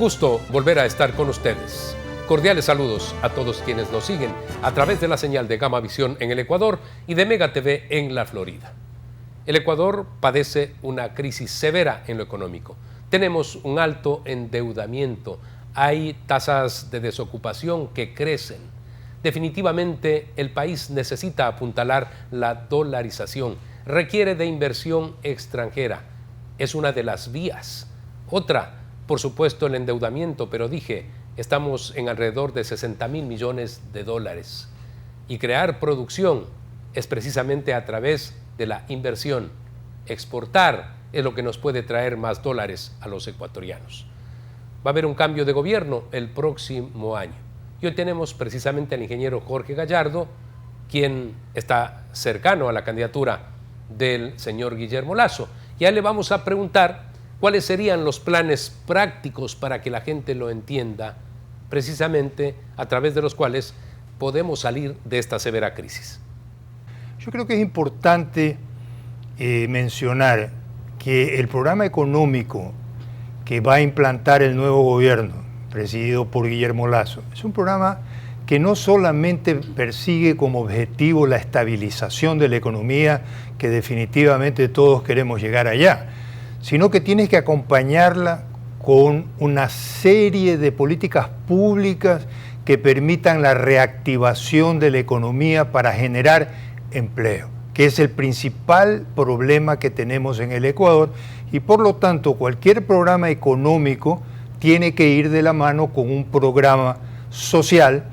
gusto volver a estar con ustedes. Cordiales saludos a todos quienes nos siguen a través de la señal de Gama Visión en el Ecuador y de Mega TV en la Florida. El Ecuador padece una crisis severa en lo económico. Tenemos un alto endeudamiento, hay tasas de desocupación que crecen. Definitivamente el país necesita apuntalar la dolarización, requiere de inversión extranjera. Es una de las vías. Otra, por supuesto, el endeudamiento, pero dije, estamos en alrededor de 60.000 millones de dólares. Y crear producción es precisamente a través de la inversión. Exportar es lo que nos puede traer más dólares a los ecuatorianos. Va a haber un cambio de gobierno el próximo año. Y hoy tenemos precisamente al ingeniero Jorge Gallardo, quien está cercano a la candidatura del señor Guillermo Lasso. Y a él le vamos a preguntar cuáles serían los planes prácticos para que la gente lo entienda, precisamente a través de los cuales podemos salir de esta severa crisis. Yo creo que es importante mencionar que el programa económico que va a implantar el nuevo gobierno, presidido por Guillermo Lasso, es un programa que no solamente persigue como objetivo la estabilización de la economía, que definitivamente todos queremos llegar allá, sino que tienes que acompañarla con una serie de políticas públicas que permitan la reactivación de la economía para generar empleo, que es el principal problema que tenemos en el Ecuador, y por lo tanto cualquier programa económico tiene que ir de la mano con un programa social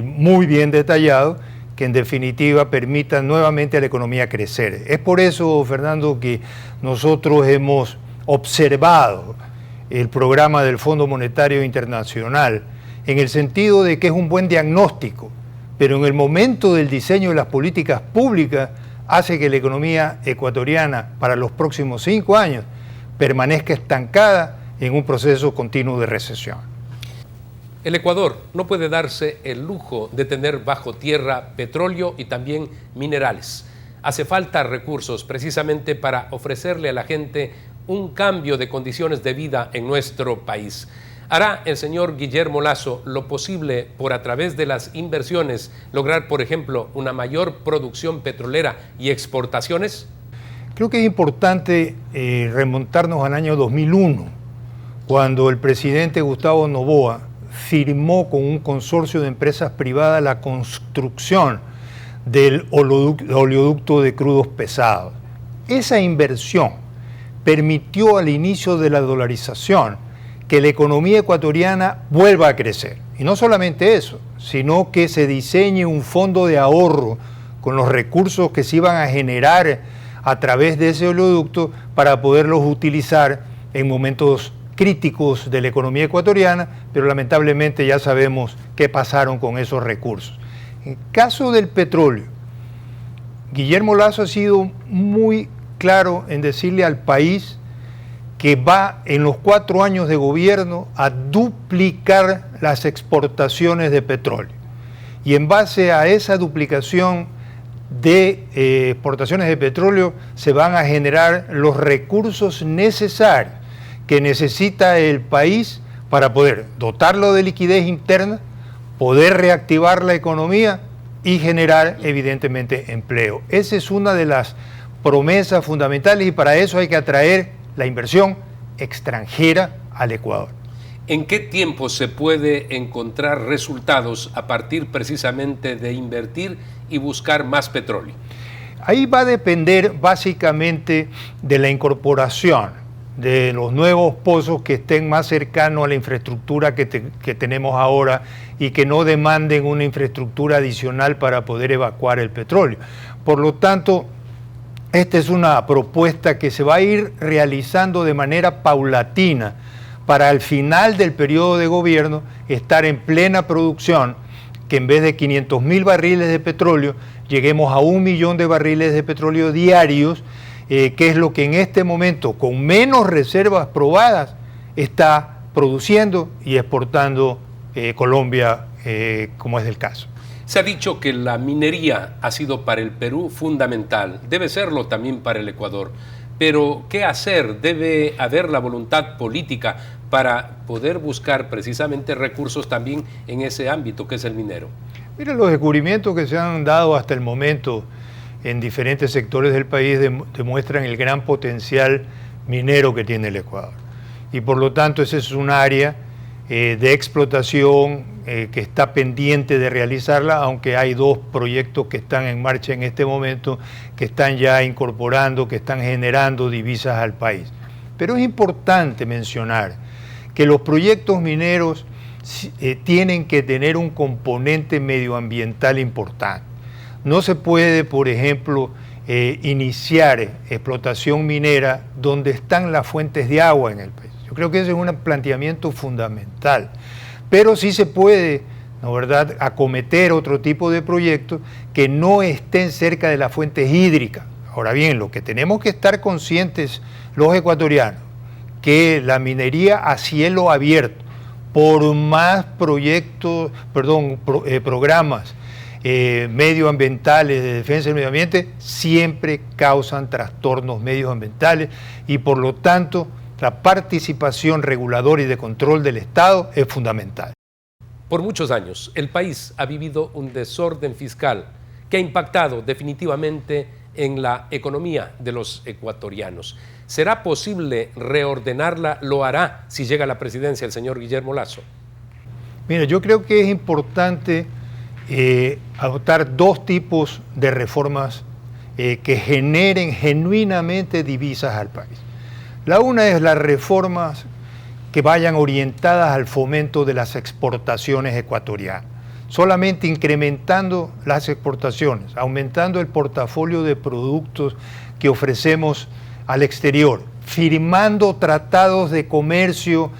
muy bien detallado, que en definitiva permita nuevamente a la economía crecer. Es por eso, Fernando, que nosotros hemos observado el programa del Fondo Monetario Internacional en el sentido de que es un buen diagnóstico, pero en el momento del diseño de las políticas públicas hace que la economía ecuatoriana para los próximos 5 años permanezca estancada en un proceso continuo de recesión. El Ecuador no puede darse el lujo de tener bajo tierra petróleo y también minerales. Hace falta recursos precisamente para ofrecerle a la gente un cambio de condiciones de vida en nuestro país. ¿Hará el señor Guillermo Lasso lo posible por a través de las inversiones lograr, por ejemplo, una mayor producción petrolera y exportaciones? Creo que es importante remontarnos al año 2001, cuando el presidente Gustavo Noboa firmó con un consorcio de empresas privadas la construcción del oleoducto de crudos pesados. Esa inversión permitió al inicio de la dolarización que la economía ecuatoriana vuelva a crecer. Y no solamente eso, sino que se diseñe un fondo de ahorro con los recursos que se iban a generar a través de ese oleoducto para poderlos utilizar en momentos críticos de la economía ecuatoriana, pero lamentablemente ya sabemos qué pasaron con esos recursos. En el caso del petróleo, Guillermo Lasso ha sido muy claro en decirle al país que va en los 4 años de gobierno a duplicar las exportaciones de petróleo. Y en base a esa duplicación de exportaciones de petróleo se van a generar los recursos necesarios que necesita el país para poder dotarlo de liquidez interna, poder reactivar la economía y generar evidentemente empleo. Esa es una de las promesas fundamentales y para eso hay que atraer la inversión extranjera al Ecuador. ¿En qué tiempo se puede encontrar resultados a partir precisamente de invertir y buscar más petróleo? Ahí va a depender básicamente de la incorporación de los nuevos pozos que estén más cercanos a la infraestructura que tenemos ahora y que no demanden una infraestructura adicional para poder evacuar el petróleo. Por lo tanto, esta es una propuesta que se va a ir realizando de manera paulatina para al final del periodo de gobierno estar en plena producción, que en vez de 500.000 barriles de petróleo, lleguemos a 1 millón de barriles de petróleo diarios, que es lo que en este momento, con menos reservas probadas, está produciendo y exportando Colombia, como es el caso. Se ha dicho que la minería ha sido para el Perú fundamental, debe serlo también para el Ecuador. Pero, ¿qué hacer? Debe haber la voluntad política para poder buscar precisamente recursos también en ese ámbito que es el minero? Mira, los descubrimientos que se han dado hasta el momento en diferentes sectores del país demuestran el gran potencial minero que tiene el Ecuador. Y por lo tanto ese es un área de explotación que está pendiente de realizarla, aunque hay 2 proyectos que están en marcha en este momento, que están ya incorporando, que están generando divisas al país. Pero es importante mencionar que los proyectos mineros tienen que tener un componente medioambiental importante. No se puede, por ejemplo, iniciar explotación minera donde están las fuentes de agua en el país. Yo creo que ese es un planteamiento fundamental. Pero sí se puede, ¿no verdad?, acometer otro tipo de proyectos que no estén cerca de las fuentes hídricas. Ahora bien, lo que tenemos que estar conscientes los ecuatorianos, que la minería a cielo abierto, por más programas medioambientales de defensa del medio ambiente, siempre causan trastornos medioambientales y por lo tanto la participación reguladora y de control del Estado es fundamental. Por muchos años, el país ha vivido un desorden fiscal que ha impactado definitivamente en la economía de los ecuatorianos. ¿Será posible reordenarla? ¿Lo hará si llega a la presidencia el señor Guillermo Lasso? Mira, yo creo que es importante adoptar 2 tipos de reformas que generen genuinamente divisas al país. La una es las reformas que vayan orientadas al fomento de las exportaciones ecuatorianas. Solamente incrementando las exportaciones, aumentando el portafolio de productos que ofrecemos al exterior, firmando tratados de comercio,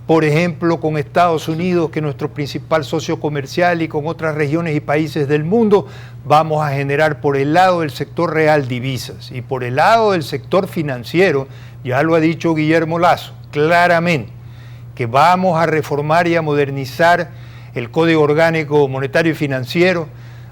por ejemplo, con Estados Unidos, que es nuestro principal socio comercial, y con otras regiones y países del mundo, vamos a generar por el lado del sector real divisas. Y por el lado del sector financiero, ya lo ha dicho Guillermo Lasso, claramente, que vamos a reformar y a modernizar el Código Orgánico Monetario y Financiero,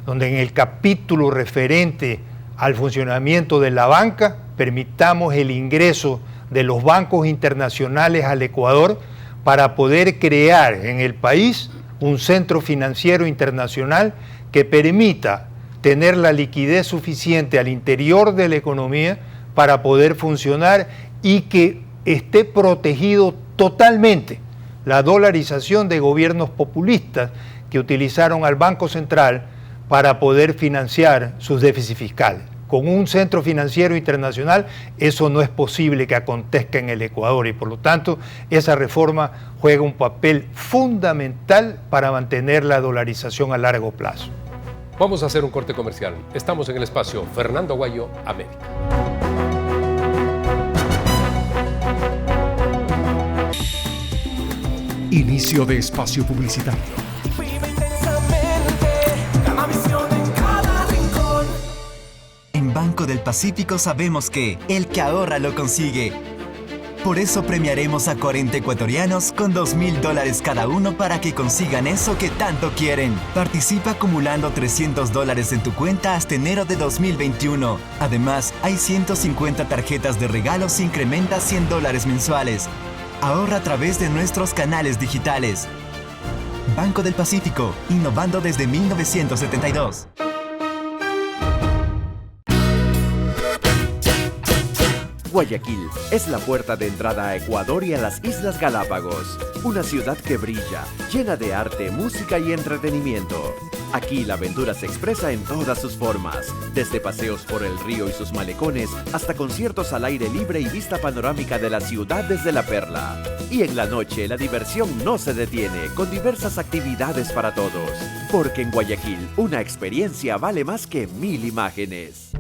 donde en el capítulo referente al funcionamiento de la banca, permitamos el ingreso de los bancos internacionales al Ecuador para poder crear en el país un centro financiero internacional que permita tener la liquidez suficiente al interior de la economía para poder funcionar y que esté protegido totalmente la dolarización de gobiernos populistas que utilizaron al Banco Central para poder financiar sus déficits fiscales. Con un centro financiero internacional eso no es posible que acontezca en el Ecuador y por lo tanto esa reforma juega un papel fundamental para mantener la dolarización a largo plazo. Vamos a hacer un corte comercial. Estamos en el espacio Fernando Aguayo, América. Inicio de espacio publicitario. En Banco del Pacífico sabemos que el que ahorra lo consigue. Por eso premiaremos a 40 ecuatorianos con $2,000 cada uno para que consigan eso que tanto quieren. Participa acumulando $300 en tu cuenta hasta enero de 2021. Además, hay 150 tarjetas de regalos e incrementa $100 mensuales. Ahorra a través de nuestros canales digitales. Banco del Pacífico, innovando desde 1972. Guayaquil es la puerta de entrada a Ecuador y a las Islas Galápagos. Una ciudad que brilla, llena de arte, música y entretenimiento. Aquí la aventura se expresa en todas sus formas, desde paseos por el río y sus malecones hasta conciertos al aire libre y vista panorámica de la ciudad desde La Perla. Y en la noche la diversión no se detiene, con diversas actividades para todos. Porque en Guayaquil una experiencia vale más que 1000 imágenes.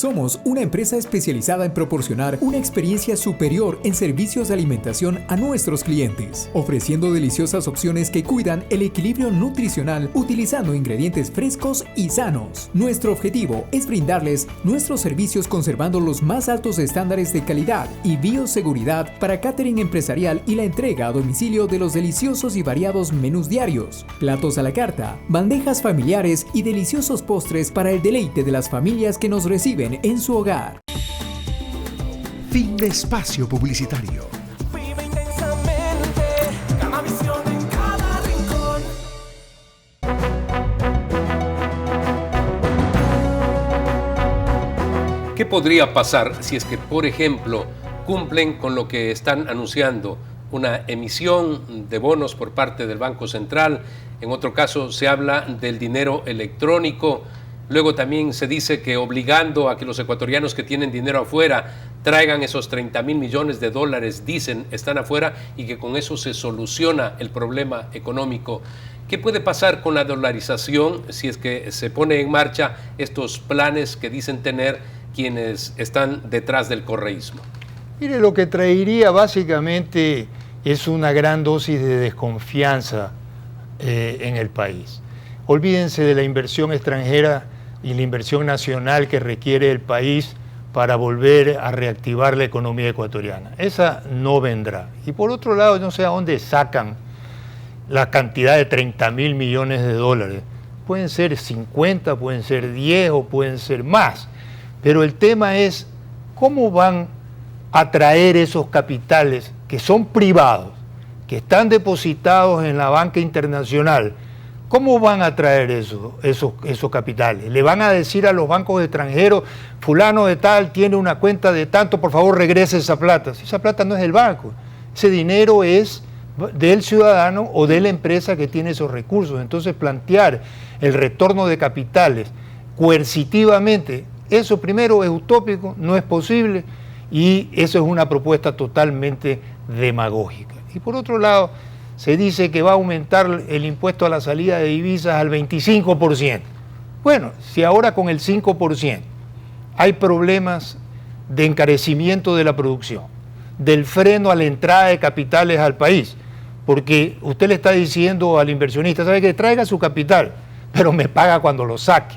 Somos una empresa especializada en proporcionar una experiencia superior en servicios de alimentación a nuestros clientes, ofreciendo deliciosas opciones que cuidan el equilibrio nutricional utilizando ingredientes frescos y sanos. Nuestro objetivo es brindarles nuestros servicios conservando los más altos estándares de calidad y bioseguridad para catering empresarial y la entrega a domicilio de los deliciosos y variados menús diarios, platos a la carta, bandejas familiares y deliciosos postres para el deleite de las familias que nos reciben en su hogar. Fin de espacio publicitario. Vive intensamente, Gamavisión en cada rincón. ¿Qué podría pasar si es que, por ejemplo, cumplen con lo que están anunciando? Una emisión de bonos por parte del Banco Central. En otro caso se habla del dinero electrónico. Luego también se dice que obligando a que los ecuatorianos que tienen dinero afuera traigan esos 30,000 millones de dólares, dicen, están afuera, y que con eso se soluciona el problema económico. ¿Qué puede pasar con la dolarización si es que se pone en marcha estos planes que dicen tener quienes están detrás del correísmo? Mire, lo que traería básicamente es una gran dosis de desconfianza en el país. Olvídense de la inversión extranjera y la inversión nacional que requiere el país para volver a reactivar la economía ecuatoriana. Esa no vendrá. Y por otro lado, no sé a dónde sacan la cantidad de 30,000 millones de dólares. Pueden ser 50, pueden ser 10 o pueden ser más. Pero el tema es cómo van a traer esos capitales que son privados, que están depositados en la banca internacional. ¿Cómo van a traer esos capitales? ¿Le van a decir a los bancos extranjeros, fulano de tal tiene una cuenta de tanto, por favor regrese esa plata? Si esa plata no es del banco, ese dinero es del ciudadano o de la empresa que tiene esos recursos. Entonces plantear el retorno de capitales coercitivamente, eso primero es utópico, no es posible, y eso es una propuesta totalmente demagógica. Y por otro lado, se dice que va a aumentar el impuesto a la salida de divisas al 25%. Bueno, si ahora con el 5% hay problemas de encarecimiento de la producción, del freno a la entrada de capitales al país, porque usted le está diciendo al inversionista, ¿sabe qué? Traiga su capital, pero me paga cuando lo saque.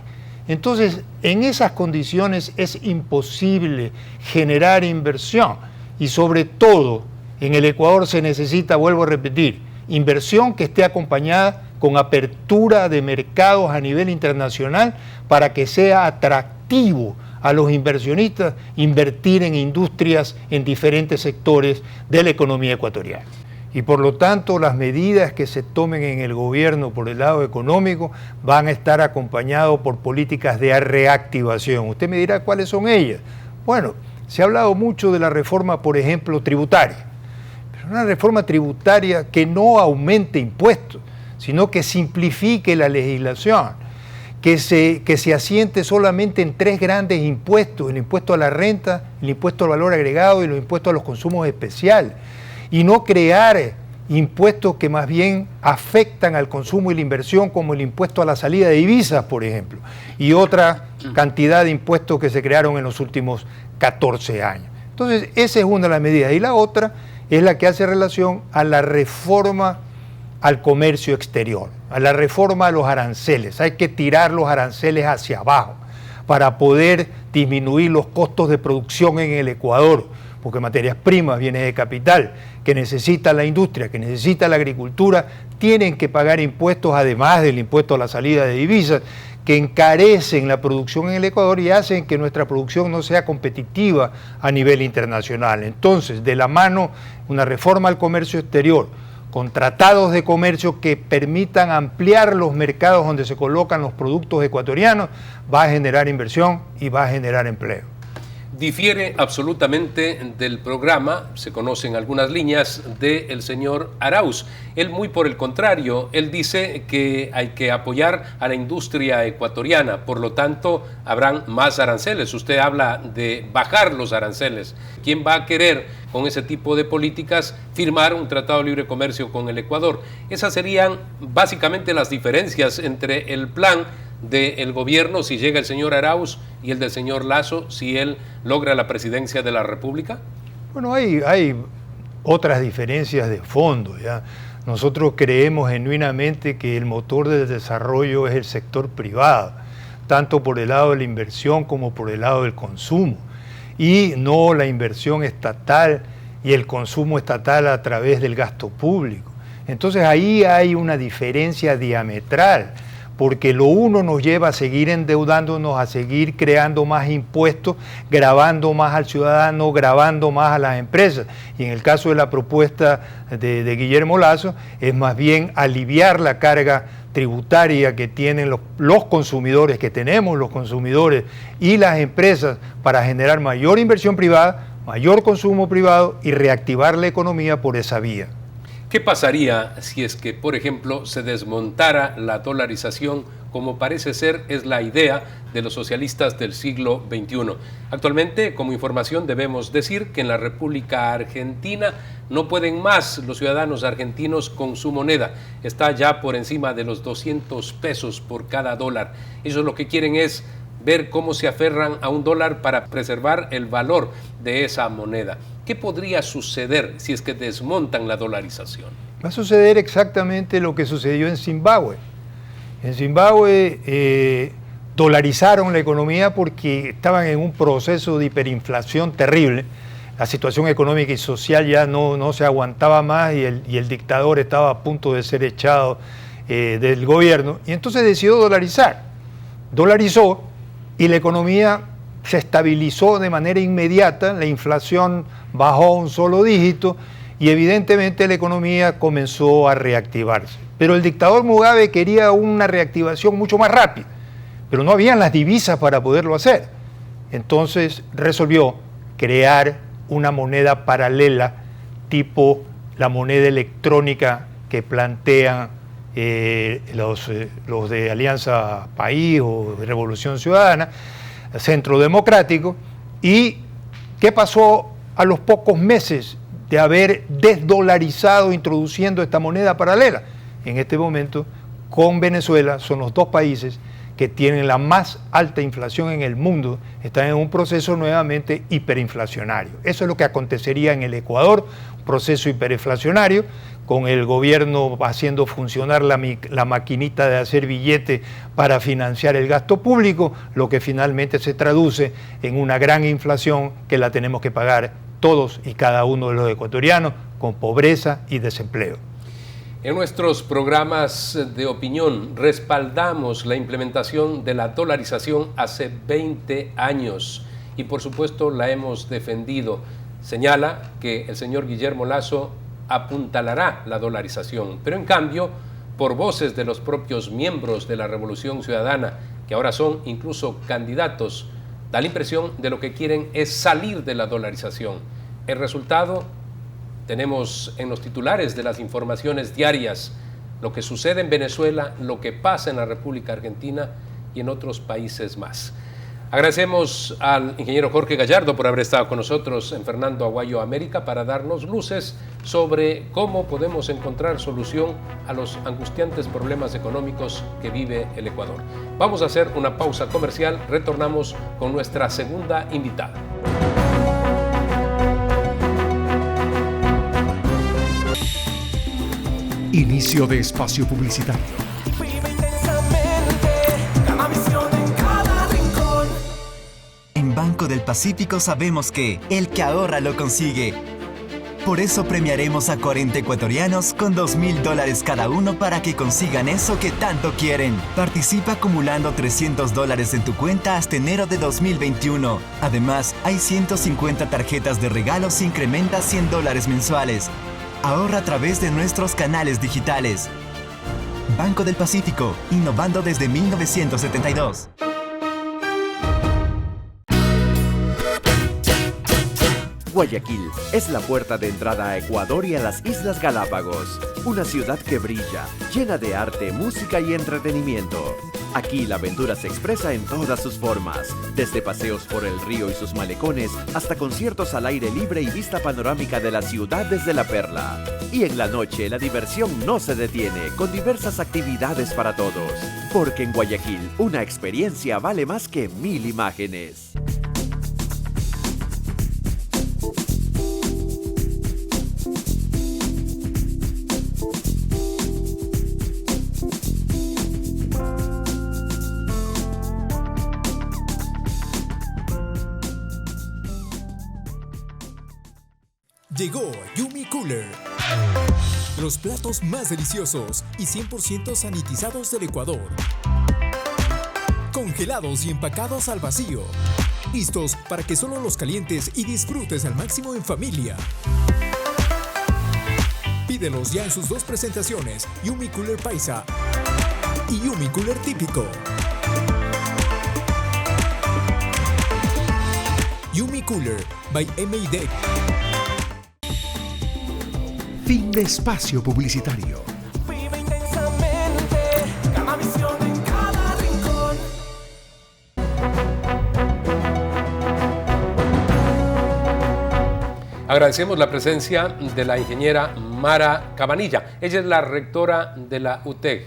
Entonces, en esas condiciones es imposible generar inversión, y sobre todo en el Ecuador se necesita, vuelvo a repetir, inversión que esté acompañada con apertura de mercados a nivel internacional para que sea atractivo a los inversionistas invertir en industrias en diferentes sectores de la economía ecuatoriana. Y por lo tanto, las medidas que se tomen en el gobierno por el lado económico van a estar acompañadas por políticas de reactivación. Usted me dirá cuáles son ellas. Bueno, se ha hablado mucho de la reforma, por ejemplo, tributaria. Pero una reforma tributaria que no aumente impuestos, sino que simplifique la legislación, que se asiente solamente en 3 grandes impuestos: el impuesto a la renta, el impuesto al valor agregado y los impuestos a los consumos especiales. Y no crear impuestos que más bien afectan al consumo y la inversión, como el impuesto a la salida de divisas, por ejemplo, y otra cantidad de impuestos que se crearon en los últimos 14 años. Entonces, esa es una de las medidas. Y la otra es la que hace relación a la reforma al comercio exterior, a la reforma a los aranceles. Hay que tirar los aranceles hacia abajo para poder disminuir los costos de producción en el Ecuador, porque materias primas, bienes de capital que necesita la industria, que necesita la agricultura, tienen que pagar impuestos, además del impuesto a la salida de divisas, que encarecen la producción en el Ecuador y hacen que nuestra producción no sea competitiva a nivel internacional. Entonces, de la mano, una reforma al comercio exterior, con tratados de comercio que permitan ampliar los mercados donde se colocan los productos ecuatorianos, va a generar inversión y va a generar empleo. Difiere absolutamente del programa, se conocen algunas líneas, del señor Arauz. Él, muy por el contrario, él dice que hay que apoyar a la industria ecuatoriana, por lo tanto habrán más aranceles. Usted habla de bajar los aranceles. ¿Quién va a querer con ese tipo de políticas firmar un tratado de libre comercio con el Ecuador? Esas serían básicamente las diferencias entre el plan del gobierno si llega el señor Arauz y el del señor Lasso si él logra la presidencia de la República? Bueno, hay otras diferencias de fondo, ¿ya? Nosotros creemos genuinamente que el motor del desarrollo es el sector privado, tanto por el lado de la inversión como por el lado del consumo, y no la inversión estatal y el consumo estatal a través del gasto público. Entonces ahí hay una diferencia diametral, porque lo uno nos lleva a seguir endeudándonos, a seguir creando más impuestos, gravando más al ciudadano, gravando más a las empresas. Y en el caso de la propuesta de Guillermo Lasso, es más bien aliviar la carga tributaria que tienen los consumidores, que tenemos los consumidores y las empresas para generar mayor inversión privada, mayor consumo privado y reactivar la economía por esa vía. ¿Qué pasaría si es que, por ejemplo, se desmontara la dolarización, como parece ser es la idea de los socialistas del siglo XXI? Actualmente, como información, debemos decir que en la República Argentina no pueden más los ciudadanos argentinos con su moneda. Está ya por encima de los 200 pesos por cada dólar. Ellos lo que quieren es ver cómo se aferran a un dólar para preservar el valor de esa moneda. ¿Qué podría suceder si es que desmontan la dolarización? Va a suceder exactamente lo que sucedió en Zimbabue. En Zimbabue dolarizaron la economía porque estaban en un proceso de hiperinflación terrible. La situación económica y social ya no se aguantaba más y el dictador estaba a punto de ser echado del gobierno. Y entonces decidió dolarizar. Dolarizó y la economía se estabilizó de manera inmediata, la inflación bajó a un solo dígito y evidentemente la economía comenzó a reactivarse. Pero el dictador Mugabe quería una reactivación mucho más rápida, pero no habían las divisas para poderlo hacer. Entonces resolvió crear una moneda paralela tipo la moneda electrónica que plantean los de Alianza País o de Revolución Ciudadana, Centro Democrático. ¿Y qué pasó a los pocos meses de haber desdolarizado introduciendo esta moneda paralela? En este momento, con Venezuela, son los dos países que tienen la más alta inflación en el mundo, están en un proceso nuevamente hiperinflacionario. Eso es lo que acontecería en el Ecuador, un proceso hiperinflacionario, con el gobierno haciendo funcionar la maquinita de hacer billete para financiar el gasto público, lo que finalmente se traduce en una gran inflación que la tenemos que pagar todos y cada uno de los ecuatorianos con pobreza y desempleo. En nuestros programas de opinión respaldamos la implementación de la dolarización hace 20 años y por supuesto la hemos defendido. Señala que el señor Guillermo Lasso apuntalará la dolarización, pero en cambio, por voces de los propios miembros de la Revolución Ciudadana, que ahora son incluso candidatos, da la impresión de lo que quieren es salir de la dolarización. El resultado tenemos en los titulares de las informaciones diarias lo que sucede en Venezuela, lo que pasa en la República Argentina y en otros países más. Agradecemos al ingeniero Jorge Gallardo por haber estado con nosotros en Fernando Aguayo América para darnos luces sobre cómo podemos encontrar solución a los angustiantes problemas económicos que vive el Ecuador. Vamos a hacer una pausa comercial, retornamos con nuestra segunda invitada. Inicio de espacio publicitario. Vive intensamente, Gamavisión en cada rincón. En Banco del Pacífico sabemos que el que ahorra lo consigue. Por eso premiaremos a 40 ecuatorianos con $2,000 cada uno para que consigan eso que tanto quieren. Participa acumulando $300 en tu cuenta hasta enero de 2021. Además, hay 150 tarjetas de regalos e incrementa $100 mensuales. Ahorra a través de nuestros canales digitales. Banco del Pacífico, innovando desde 1972. Guayaquil es la puerta de entrada a Ecuador y a las Islas Galápagos. Una ciudad que brilla, llena de arte, música y entretenimiento. Aquí la aventura se expresa en todas sus formas, desde paseos por el río y sus malecones hasta conciertos al aire libre y vista panorámica de la ciudad desde La Perla. Y en la noche la diversión no se detiene, con diversas actividades para todos, porque en Guayaquil una experiencia vale más que 1000 imágenes. Llegó Yumi Cooler. Los platos más deliciosos y 100% sanitizados del Ecuador. Congelados y empacados al vacío. Listos para que solo los calientes y disfrutes al máximo en familia. Pídelos ya en sus dos presentaciones, Yumi Cooler Paisa y Yumi Cooler Típico. Yumi Cooler by M&D. Fin de espacio publicitario. Vive intensamente, Gamavisión en cada rincón. Agradecemos la presencia de la ingeniera Mara Cabanilla. Ella es la rectora de la UTEG,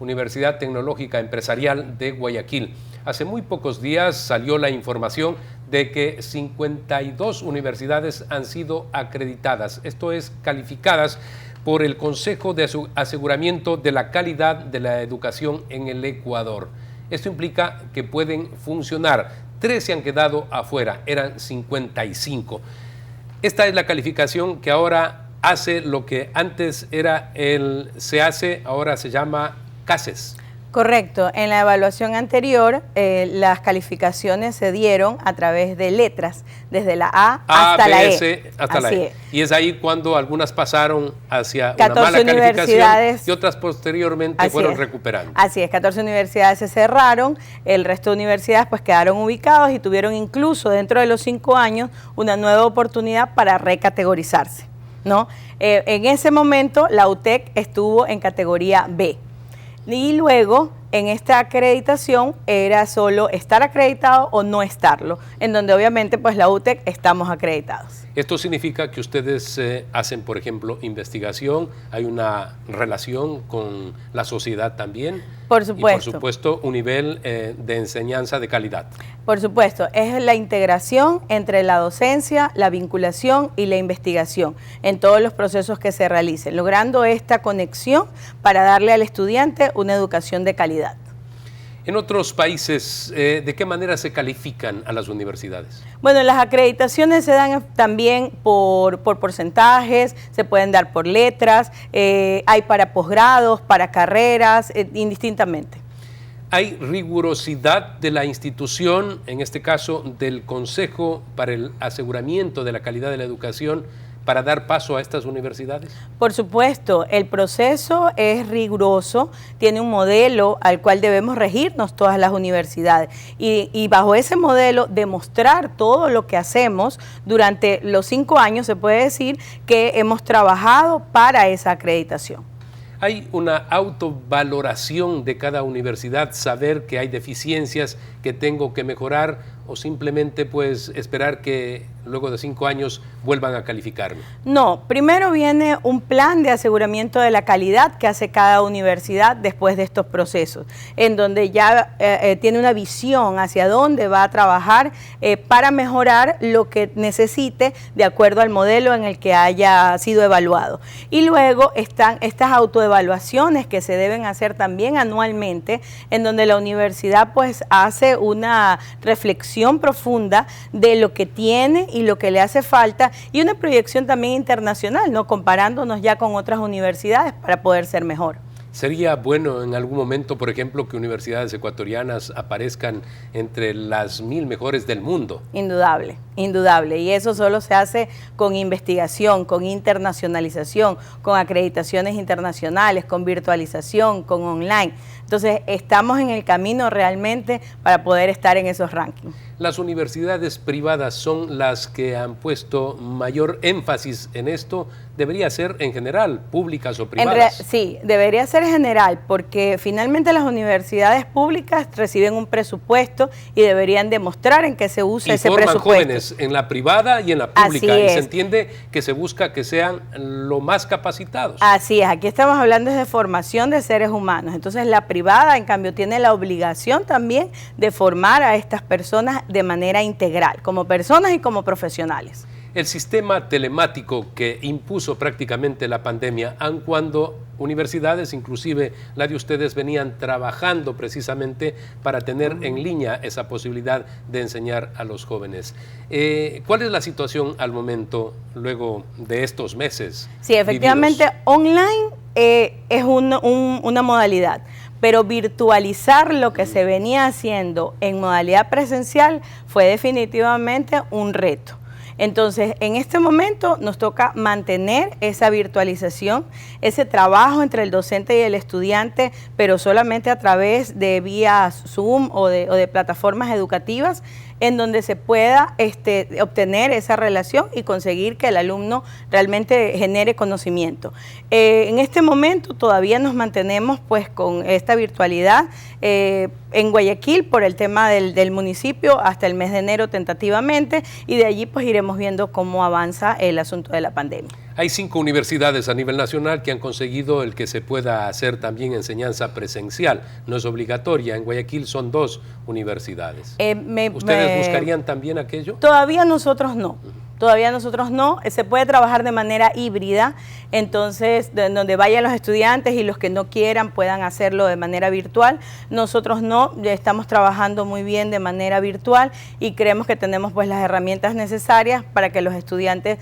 Universidad Tecnológica Empresarial de Guayaquil. Hace muy pocos días salió la información de que 52 universidades han sido acreditadas, esto es, calificadas por el Consejo de Aseguramiento de la Calidad de la Educación en el Ecuador. Esto implica que pueden funcionar. 13 han quedado afuera, eran 55. Esta es la calificación que ahora hace lo que antes era el SEACE, ahora se llama CASES. Correcto. En la evaluación anterior, las calificaciones se dieron a través de letras, desde la A hasta la E. Hasta la E. Y es ahí cuando algunas pasaron hacia una 14 mala calificación universidades, y otras posteriormente fueron recuperando. Así es, 14 universidades se cerraron, el resto de universidades pues quedaron ubicados y tuvieron incluso dentro de los 5 años una nueva oportunidad para recategorizarse, ¿no? En ese momento la UTEC estuvo en categoría B. Y luego, en esta acreditación, era solo estar acreditado o no estarlo, en donde obviamente pues la UTEC estamos acreditados. Esto significa que ustedes hacen, por ejemplo, investigación, hay una relación con la sociedad también. Por supuesto. Y por supuesto, un nivel de enseñanza de calidad. Por supuesto, es la integración entre la docencia, la vinculación y la investigación en todos los procesos que se realicen, logrando esta conexión para darle al estudiante una educación de calidad. En otros países, ¿de qué manera se califican a las universidades? Bueno, las acreditaciones se dan también por porcentajes, se pueden dar por letras, hay para posgrados, para carreras, indistintamente. ¿Hay rigurosidad de la institución, en este caso del Consejo para el Aseguramiento de la Calidad de la Educación, para dar paso a estas universidades? Por supuesto, el proceso es riguroso, tiene un modelo al cual debemos regirnos todas las universidades y bajo ese modelo demostrar todo lo que hacemos durante los 5 años, se puede decir que hemos trabajado para esa acreditación. ¿Hay una autovaloración de cada universidad, saber que hay deficiencias que tengo que mejorar o simplemente pues esperar que luego de 5 años vuelvan a calificarme? No, primero viene un plan de aseguramiento de la calidad que hace cada universidad después de estos procesos, en donde ya tiene una visión hacia dónde va a trabajar para mejorar lo que necesite de acuerdo al modelo en el que haya sido evaluado. Y luego están estas autoevaluaciones que se deben hacer también anualmente, en donde la universidad pues hace una reflexión profunda de lo que tiene y lo que le hace falta y una proyección también internacional, ¿no? Comparándonos ya con otras universidades para poder ser mejor. ¿Sería bueno en algún momento, por ejemplo, que universidades ecuatorianas aparezcan entre las 1000 mejores del mundo? Indudable, indudable. Y eso solo se hace con investigación, con internacionalización, con acreditaciones internacionales, con virtualización, con online. Entonces, estamos en el camino realmente para poder estar en esos rankings. Las universidades privadas son las que han puesto mayor énfasis en esto. ¿Debería ser en general, públicas o privadas? Sí, debería ser en general, porque finalmente las universidades públicas reciben un presupuesto y deberían demostrar en qué se usa ese presupuesto. Forman jóvenes en la privada y en la pública. Así y es. se entiende que se busca que sean lo más capacitados. Así es, aquí estamos hablando de formación de seres humanos. Entonces la privada, en cambio, tiene la obligación también de formar a estas personas de manera integral, como personas y como profesionales. El sistema telemático que impuso prácticamente la pandemia, aun cuando universidades, inclusive la de ustedes, venían trabajando precisamente para tener en línea esa posibilidad de enseñar a los jóvenes. ¿Cuál es la situación al momento, luego de estos meses? Sí, efectivamente, vividos? online es una modalidad, pero virtualizar lo que se venía haciendo en modalidad presencial fue definitivamente un reto. Entonces, en este momento nos toca mantener esa virtualización, ese trabajo entre el docente y el estudiante, pero solamente a través de vía Zoom o de plataformas educativas, en donde se pueda obtener esa relación y conseguir que el alumno realmente genere conocimiento. En este momento todavía nos mantenemos pues con esta virtualidad en Guayaquil por el tema del municipio hasta el mes de enero tentativamente, y de allí pues iremos viendo cómo avanza el asunto de la pandemia. Hay 5 universidades a nivel nacional que han conseguido el que se pueda hacer también enseñanza presencial. No es obligatoria. En Guayaquil son 2 universidades. ¿Ustedes buscarían también aquello? Todavía nosotros no. Todavía nosotros no, se puede trabajar de manera híbrida, entonces donde vayan los estudiantes y los que no quieran puedan hacerlo de manera virtual. Nosotros no, ya estamos trabajando muy bien de manera virtual y creemos que tenemos pues las herramientas necesarias para que los estudiantes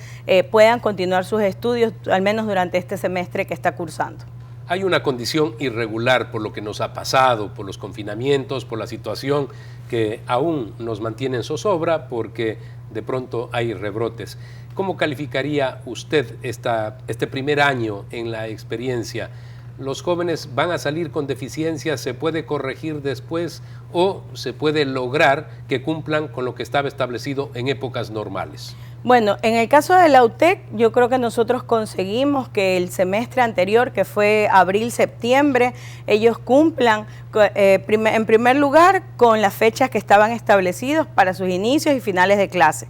puedan continuar sus estudios, al menos durante este semestre que está cursando. Hay una condición irregular por lo que nos ha pasado, por los confinamientos, por la situación que aún nos mantiene en zozobra porque de pronto hay rebrotes. ¿Cómo calificaría usted este primer año en la experiencia? ¿Los jóvenes van a salir con deficiencias? ¿Se puede corregir después o se puede lograr que cumplan con lo que estaba establecido en épocas normales? Bueno, en el caso de la UTEC, yo creo que nosotros conseguimos que el semestre anterior, que fue abril-septiembre, ellos cumplan en primer lugar con las fechas que estaban establecidos para sus inicios y finales de clase.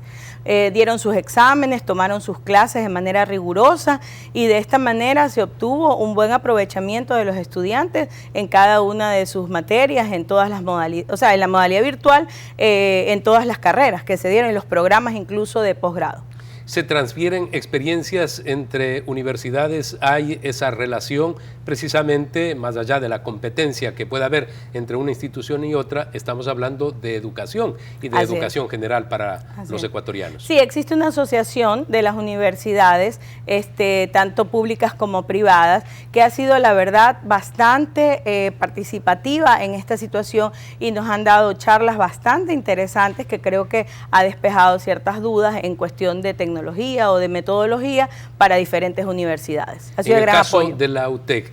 Dieron sus exámenes, tomaron sus clases de manera rigurosa y de esta manera se obtuvo un buen aprovechamiento de los estudiantes en cada una de sus materias, en todas las modalidades, o sea, en la modalidad virtual, en todas las carreras que se dieron, en los programas incluso de posgrado. ¿Se transfieren experiencias entre universidades? ¿Hay esa relación precisamente más allá de la competencia que pueda haber entre una institución y otra? Estamos hablando de educación y de educación general para los ecuatorianos. Sí, existe una asociación de las universidades, tanto públicas como privadas, que ha sido la verdad bastante participativa en esta situación y nos han dado charlas bastante interesantes que creo que ha despejado ciertas dudas en cuestión de tecnología o de metodología para diferentes universidades. Ha sido en el gran caso apoyo de la UTEC,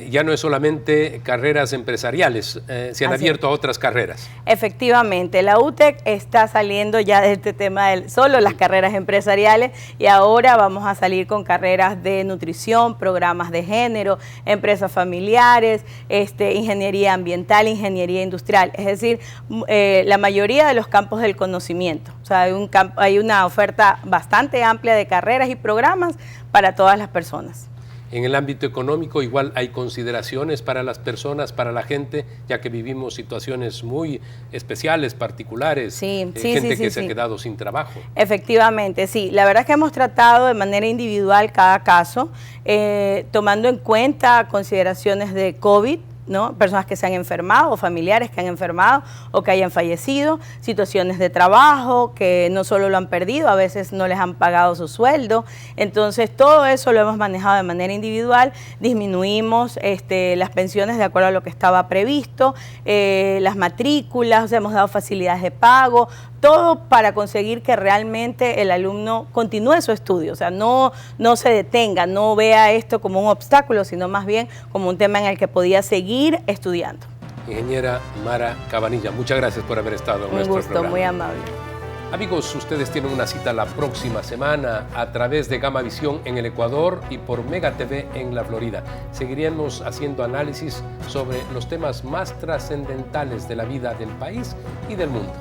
ya no es solamente carreras empresariales, se han abierto a otras carreras. Efectivamente, la UTEC está saliendo ya de este tema de solo las carreras empresariales y ahora vamos a salir con carreras de nutrición, programas de género, empresas familiares, ingeniería ambiental, ingeniería industrial, es decir, la mayoría de los campos del conocimiento. O sea, hay una oferta bastante amplia de carreras y programas para todas las personas. En el ámbito económico igual hay consideraciones para las personas, para la gente, ya que vivimos situaciones muy especiales, particulares, gente que se ha quedado sin trabajo. Efectivamente, sí. La verdad es que hemos tratado de manera individual cada caso, tomando en cuenta consideraciones de COVID, ¿no? Personas que se han enfermado o familiares que han enfermado o que hayan fallecido, situaciones de trabajo que no solo lo han perdido, a veces no les han pagado su sueldo. Entonces todo eso lo hemos manejado de manera individual, disminuimos las pensiones de acuerdo a lo que estaba previsto, las matrículas, o sea, hemos dado facilidades de pago, todo para conseguir que realmente el alumno continúe su estudio, o sea, no se detenga, no vea esto como un obstáculo, sino más bien como un tema en el que podía seguir seguir estudiando. Ingeniera Mara Cabanilla, muchas gracias por haber estado en nuestro programa. Un gusto, muy amable. Amigos, ustedes tienen una cita la próxima semana a través de Gamavisión en el Ecuador y por Mega TV en la Florida. Seguiremos haciendo análisis sobre los temas más trascendentales de la vida del país y del mundo.